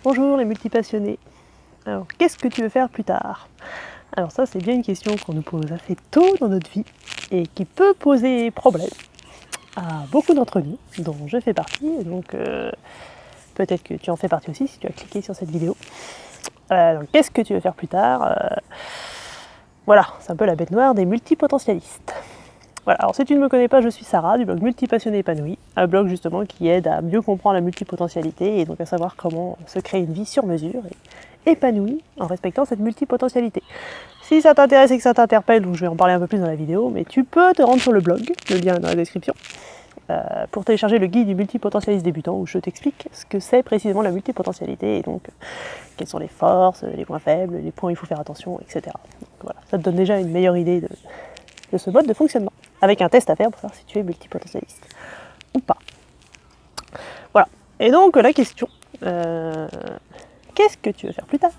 Bonjour les multipassionnés. Alors, qu'est-ce que tu veux faire plus tard? Alors ça, c'est bien une question qu'on nous pose assez tôt dans notre vie et qui peut poser problème à beaucoup d'entre nous, dont je fais partie, et donc peut-être que tu en fais partie aussi si tu as cliqué sur cette vidéo. Donc, qu'est-ce que tu veux faire plus tard? Voilà, c'est un peu la bête noire des multipotentialistes. Voilà, alors si tu ne me connais pas, je suis Sarah du blog Multipassionné épanoui, un blog justement qui aide à mieux comprendre la multipotentialité et donc à savoir comment se créer une vie sur mesure et épanouie en respectant cette multipotentialité. Si ça t'intéresse et que ça t'interpelle, donc je vais en parler un peu plus dans la vidéo, mais tu peux te rendre sur le blog, le lien est dans la description, pour télécharger le guide du multipotentialiste débutant où je t'explique ce que c'est précisément la multipotentialité et donc quelles sont les forces, les points faibles, les points où il faut faire attention, etc. Donc voilà, ça te donne déjà une meilleure idée de ce mode de fonctionnement, avec un test à faire pour savoir si tu es multipotentialiste ou pas. Voilà. Et donc la question, qu'est-ce que tu veux faire plus tard?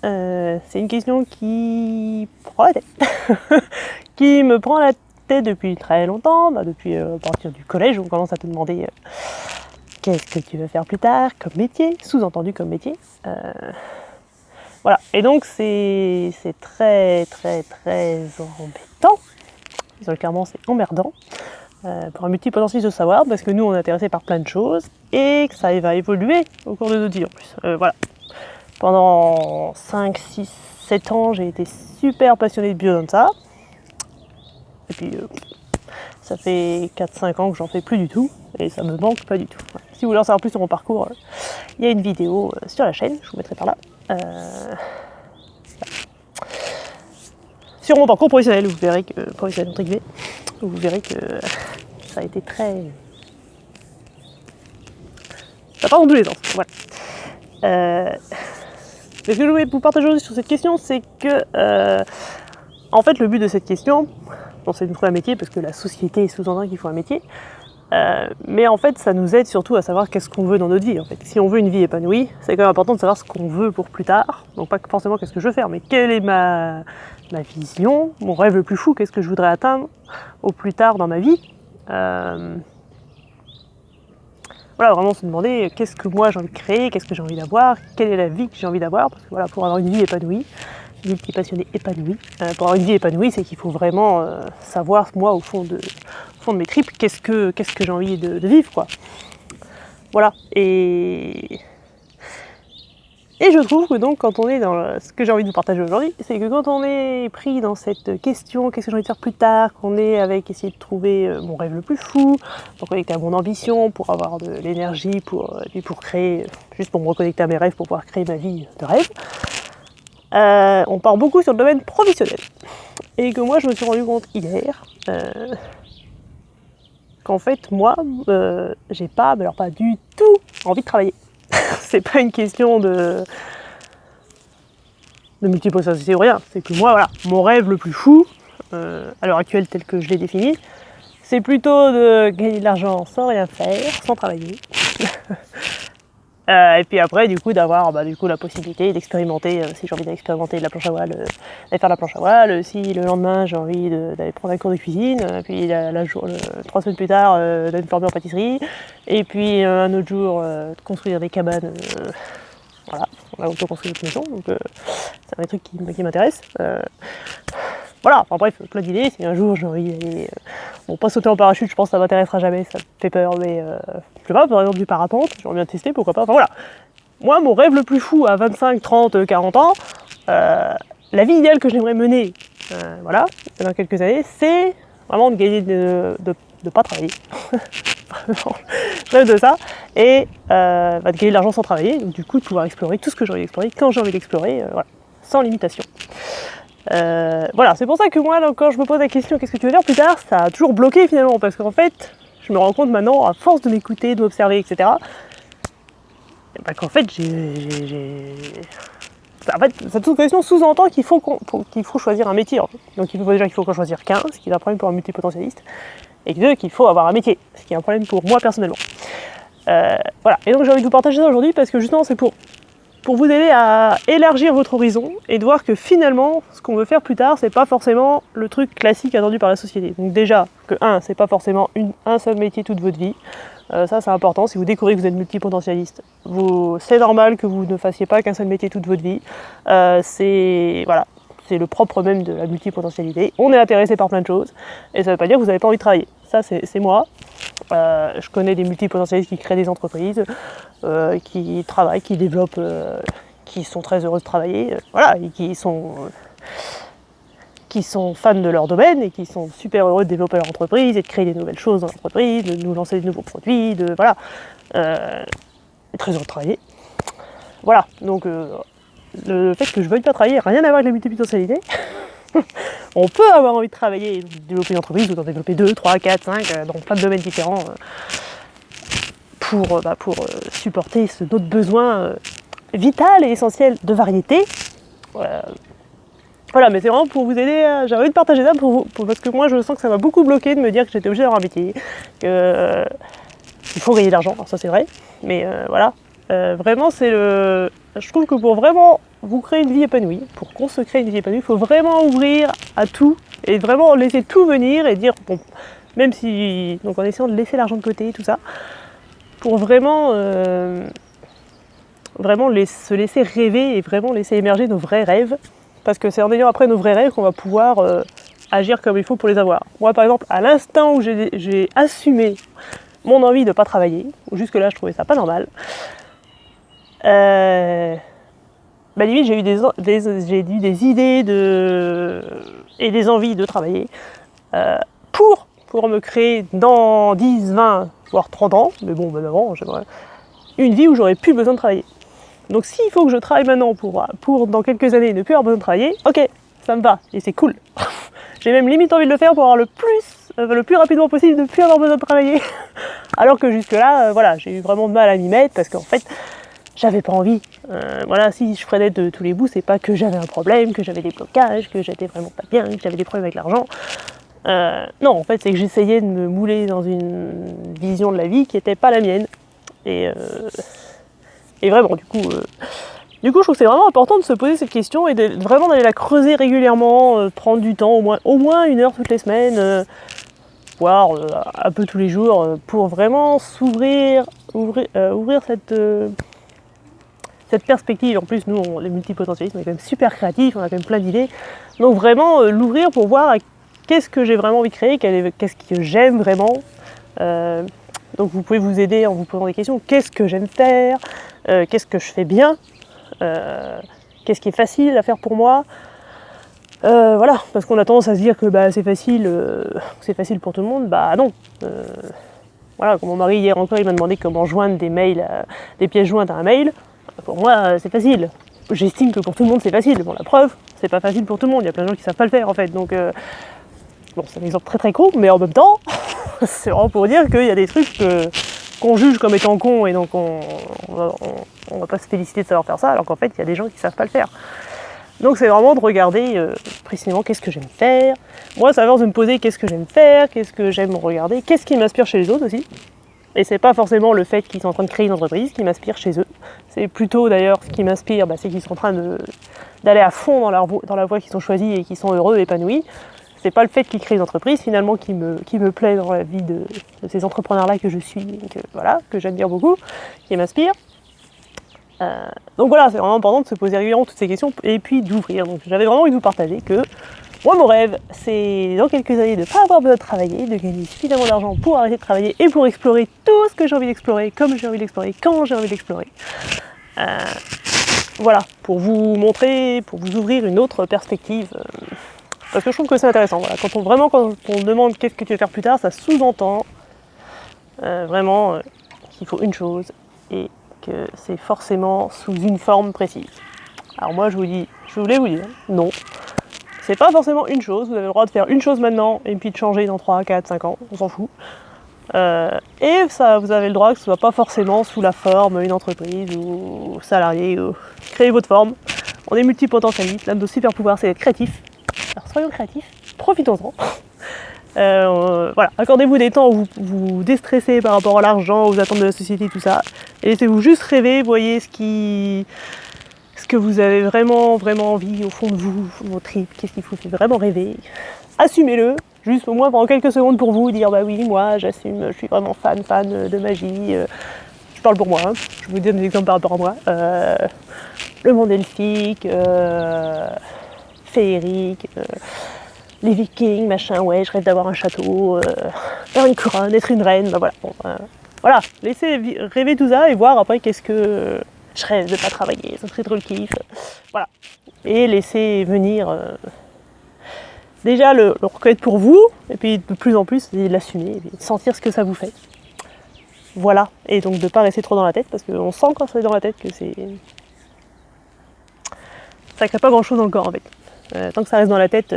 C'est une question qui prend la tête, qui me prend la tête depuis très longtemps, depuis à partir du collège, on commence à te demander qu'est-ce que tu veux faire plus tard comme métier, sous-entendu comme métier. Voilà. Et donc c'est très embêtant. Clairement, c'est emmerdant pour un multipotentialiste de savoir, parce que nous, on est intéressé par plein de choses et que ça va évoluer au cours de notre vie en plus. Voilà. Pendant 5, 6, 7 ans, j'ai été super passionnée de biodanza. Et puis, ça fait 4-5 ans que j'en fais plus du tout et ça me manque pas du tout. Voilà. Si vous voulez en savoir plus sur mon parcours, il y a une vidéo sur la chaîne, je vous mettrai par là. Sur mon parcours professionnel, vous verrez que vous verrez que ça a été très... Ça part dans tous les sens, voilà. Mais ce que je voulais vous partager aujourd'hui sur cette question, c'est que, en fait, le but de cette question, bon, c'est de trouver un métier, parce que la société sous-entend qu'il faut un métier, mais en fait, ça nous aide surtout à savoir qu'est-ce qu'on veut dans notre vie, en fait. Si on veut une vie épanouie, c'est quand même important de savoir ce qu'on veut pour plus tard, donc pas forcément qu'est-ce que je veux faire, mais quelle est ma vision, mon rêve le plus fou, qu'est-ce que je voudrais atteindre au plus tard dans ma vie. Voilà, vraiment se demander qu'est-ce que moi j'ai envie de créer, qu'est-ce que j'ai envie d'avoir, quelle est la vie que j'ai envie d'avoir, parce que voilà, pour avoir une vie épanouie, multipassionné épanoui, pour avoir une vie épanouie, c'est qu'il faut vraiment savoir, moi, au fond de mes tripes, qu'est-ce que j'ai envie de vivre, quoi. Voilà, et je trouve que donc quand on est dans ce que j'ai envie de vous partager aujourd'hui, c'est que quand on est pris dans cette question, qu'est-ce que j'ai envie de faire plus tard, qu'on est avec essayer de trouver mon rêve le plus fou, pour connecter à mon ambition, pour avoir de l'énergie, pour créer, juste pour me reconnecter à mes rêves, pour pouvoir créer ma vie de rêve, on part beaucoup sur le domaine professionnel. Et que moi je me suis rendu compte hier qu'en fait moi, j'ai pas, mais alors pas du tout envie de travailler. C'est pas une question de multipotentialité ou rien, c'est que moi, voilà, mon rêve le plus fou, à l'heure actuelle tel que je l'ai défini, c'est plutôt de gagner de l'argent sans rien faire, sans travailler. Et puis après, du coup, d'avoir la possibilité d'expérimenter, si j'ai envie d'expérimenter de la planche à voile, d'aller faire la planche à voile, si le lendemain j'ai envie d'aller prendre un cours de cuisine, puis 3 semaines plus tard, d'aller me former en pâtisserie, et puis un autre jour, de construire des cabanes, voilà, on a auto-construit notre maison, donc c'est un truc qui m'intéresse. Voilà, enfin bref, plein d'idées. Si un jour j'ai envie d'aller, bon, pas sauter en parachute, je pense que ça m'intéressera jamais, ça me fait peur, mais je sais pas, par exemple du parapente, j'aimerais bien tester, pourquoi pas. Enfin voilà, moi mon rêve le plus fou à 25, 30, 40 ans, la vie idéale que j'aimerais mener, voilà, dans quelques années, c'est vraiment de gagner, de pas travailler. Vraiment, je rêve de ça, et de gagner de l'argent sans travailler, donc du coup de pouvoir explorer tout ce que j'ai envie d'explorer, quand j'ai envie d'explorer, voilà, sans limitation. Voilà, c'est pour ça que moi, quand je me pose la question qu'est-ce que tu veux faire plus tard, ça a toujours bloqué finalement, parce qu'en fait, je me rends compte maintenant, à force de m'écouter, de m'observer, etc., qu'en fait, en fait, cette question sous-entend qu'il faut choisir un métier. En fait. Donc il faut déjà qu'il faut qu'on choisisse qu'un, ce qui est un problème pour un multipotentialiste, et deux, qu'il faut avoir un métier, ce qui est un problème pour moi personnellement. Voilà, et donc j'ai envie de vous partager ça aujourd'hui parce que justement c'est pour pour vous aider à élargir votre horizon et de voir que finalement, ce qu'on veut faire plus tard, c'est pas forcément le truc classique attendu par la société. Donc déjà, que c'est pas forcément un seul métier toute votre vie. Ça c'est important, si vous découvrez que vous êtes multipotentialiste, c'est normal que vous ne fassiez pas qu'un seul métier toute votre vie. C'est le propre même de la multipotentialité. On est intéressé par plein de choses, et ça veut pas dire que vous n'avez pas envie de travailler. Ça c'est moi. Je connais des multipotentialistes qui créent des entreprises, qui travaillent, qui développent, qui sont très heureux de travailler, et qui sont fans de leur domaine et qui sont super heureux de développer leur entreprise et de créer des nouvelles choses dans l'entreprise, de nous lancer de nouveaux produits, très heureux de travailler. Voilà, donc le fait que je veuille pas travailler n'a rien à voir avec la multipotentialité. On peut avoir envie de travailler et de développer une entreprise ou d'en développer 2, 3, 4, 5 dans plein de domaines différents pour supporter notre besoin vital et essentiel de variété. Voilà, mais c'est vraiment pour vous aider. J'ai envie de partager ça parce que moi je sens que ça m'a beaucoup bloqué de me dire que j'étais obligée d'avoir un métier, qu'il faut gagner de l'argent, alors ça c'est vrai, mais vraiment je trouve que pour vraiment vous créer une vie épanouie, pour qu'on se crée une vie épanouie, il faut vraiment ouvrir à tout et vraiment laisser tout venir et dire, bon, même si, donc en essayant de laisser l'argent de côté, tout ça, pour vraiment se laisser rêver et vraiment laisser émerger nos vrais rêves. Parce que c'est en ayant après nos vrais rêves qu'on va pouvoir agir comme il faut pour les avoir. Moi par exemple, à l'instant où j'ai assumé mon envie de ne pas travailler, jusque-là je trouvais ça pas normal, limite j'ai eu des idées et des envies de travailler pour me créer dans 10, 20, voire 30 ans, mais bon, même avant, j'aimerais une vie où j'aurais plus besoin de travailler. Donc s'il faut que je travaille maintenant pour dans quelques années ne plus avoir besoin de travailler, ok, ça me va, et c'est cool. J'ai même limite envie de le faire pour avoir le plus rapidement possible de ne plus avoir besoin de travailler. Alors que jusque-là, j'ai eu vraiment de mal à m'y mettre parce qu'en fait, j'avais pas envie. Si je freinais de tous les bouts, c'est pas que j'avais un problème, que j'avais des blocages, que j'étais vraiment pas bien, que j'avais des problèmes avec l'argent. Non, en fait, c'est que j'essayais de me mouler dans une vision de la vie qui était pas la mienne. Et vraiment, du coup, je trouve que c'est vraiment important de se poser cette question et vraiment d'aller la creuser régulièrement, prendre du temps, au moins 1 heure toutes les semaines, voire un peu tous les jours, pour vraiment ouvrir cette perspective. En plus, nous, les multipotentialistes, on est quand même super créatifs, on a quand même plein d'idées. Donc vraiment, l'ouvrir pour voir qu'est-ce que j'ai vraiment envie de créer, qu'est-ce que j'aime vraiment. Donc vous pouvez vous aider en vous posant des questions. Qu'est-ce que j'aime faire ? Qu'est-ce que je fais bien ? Qu'est-ce qui est facile à faire pour moi ? Parce qu'on a tendance à se dire que c'est facile pour tout le monde. Non. Comme mon mari hier encore, il m'a demandé comment joindre des pièces jointes à un mail. Pour moi, c'est facile. J'estime que pour tout le monde, c'est facile. Bon, la preuve, c'est pas facile pour tout le monde. Il y a plein de gens qui savent pas le faire en fait. Donc, c'est un exemple très très con, mais en même temps, c'est vraiment pour dire qu'il y a des trucs qu'on juge comme étant cons et donc on va pas se féliciter de savoir faire ça, alors qu'en fait, il y a des gens qui savent pas le faire. Donc c'est vraiment de regarder précisément qu'est-ce que j'aime faire. Moi, ça va de me poser qu'est-ce que j'aime faire, qu'est-ce que j'aime regarder, qu'est-ce qui m'inspire chez les autres aussi. Et c'est pas forcément le fait qu'ils sont en train de créer une entreprise qui m'inspire chez eux. C'est plutôt d'ailleurs ce qui m'inspire, c'est qu'ils sont en train d'aller à fond dans la voie qu'ils ont choisie et qu'ils sont heureux, épanouis. C'est pas le fait qu'ils créent une entreprise finalement qui me plaît dans la vie de ces entrepreneurs-là que je suis, que j'admire beaucoup, qui m'inspire. Donc c'est vraiment important de se poser régulièrement toutes ces questions et puis d'ouvrir. Donc j'avais vraiment envie de vous partager que moi mon rêve c'est dans quelques années de ne pas avoir besoin de travailler, de gagner suffisamment d'argent pour arrêter de travailler et pour explorer tout ce que j'ai envie d'explorer, comme j'ai envie d'explorer, quand j'ai envie d'explorer. Pour vous montrer, pour vous ouvrir une autre perspective. Parce que je trouve que c'est intéressant. Quand on demande qu'est-ce que tu veux faire plus tard, ça sous-entend vraiment qu'il faut une chose et que c'est forcément sous une forme précise. Alors moi je voulais vous dire, non. C'est pas forcément une chose, vous avez le droit de faire une chose maintenant et puis de changer dans 3, 4, 5 ans, on s'en fout. Et ça, vous avez le droit que ce soit pas forcément sous la forme une entreprise ou salarié, ou créer votre forme. On est multipotentialiste, l'un de nos super pouvoirs c'est d'être créatif. Alors soyons créatifs, profitons-en. Accordez-vous des temps où vous déstressez par rapport à l'argent, aux attentes de la société, tout ça. Et laissez-vous juste rêver, voyez ce qui que vous avez vraiment envie au fond de vous, vos tripes, qu'est-ce qui vous fait vraiment rêver, assumez-le, juste au moins pendant quelques secondes pour vous, dire bah oui, moi j'assume, je suis vraiment fan de magie, je parle pour moi, hein. Je vous donne des exemples par rapport à moi, le monde elfique, féerique, les vikings, machin, ouais, je rêve d'avoir un château, faire une couronne, être une reine, bah voilà. Bon, voilà, laissez rêver tout ça et voir après qu'est-ce que je rêve de pas travailler, ça serait trop le kiff, voilà. Et laissez venir déjà le reconnaître pour vous, et puis de plus en plus l'assumer, et puis sentir ce que ça vous fait. Voilà, et donc de pas rester trop dans la tête, parce qu'on sent quand c'est dans la tête que c'est... ça crée pas grand chose dans le corps en fait. Tant que ça reste dans la tête,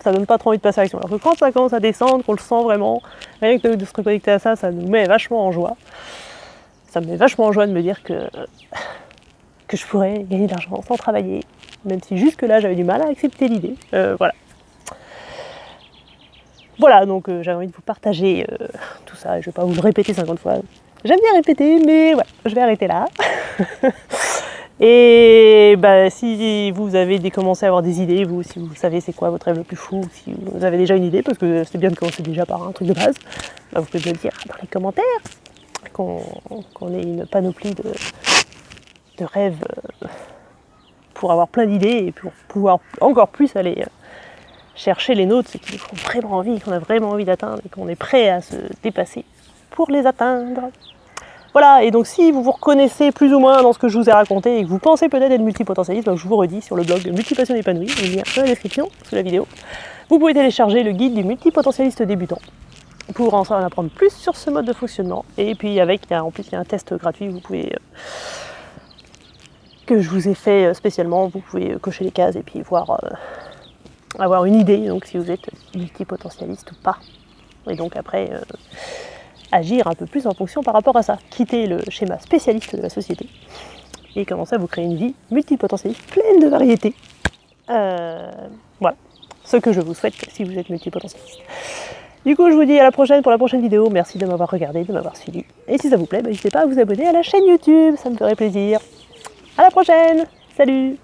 ça donne pas trop envie de passer à l'action. Alors que quand ça commence à descendre, qu'on le sent vraiment, rien que de se reconnecter à ça, ça nous met vachement en joie. Ça me met vachement en joie de me dire que je pourrais gagner de l'argent sans travailler, même si jusque-là j'avais du mal à accepter l'idée. Voilà. Voilà, donc j'avais envie de vous partager tout ça, je vais pas vous le répéter 50 fois. J'aime bien répéter, mais ouais, je vais arrêter là. Et bah, si vous avez commencé à avoir des idées, vous, si vous savez c'est quoi votre rêve le plus fou, si vous avez déjà une idée, parce que c'est bien de commencer déjà par un truc de base, bah, vous pouvez me le dire dans les commentaires, qu'on ait une panoplie de rêves pour avoir plein d'idées et pour pouvoir encore plus aller chercher les nôtres, ceux qui nous font vraiment envie, qu'on a vraiment envie d'atteindre et qu'on est prêt à se dépasser pour les atteindre. Voilà, et donc si vous vous reconnaissez plus ou moins dans ce que je vous ai raconté et que vous pensez peut-être être multipotentialiste, donc je vous redis sur le blog Multipassion épanouie, le lien dans la description sous la vidéo, vous pouvez télécharger le guide du multipotentialiste débutant pour en apprendre plus sur ce mode de fonctionnement. Et puis en plus il y a un test gratuit, vous pouvez que je vous ai fait spécialement, vous pouvez cocher les cases et puis voir avoir une idée, donc si vous êtes multipotentialiste ou pas. Et donc après agir un peu plus en fonction par rapport à ça. Quitter le schéma spécialiste de la société et commencer à vous créer une vie multipotentialiste pleine de variétés. Voilà, ce que je vous souhaite si vous êtes multipotentialiste. Du coup, je vous dis à la prochaine pour la prochaine vidéo. Merci de m'avoir regardé, de m'avoir suivi. Et si ça vous plaît, n'hésitez pas à vous abonner à la chaîne YouTube, ça me ferait plaisir. À la prochaine, salut!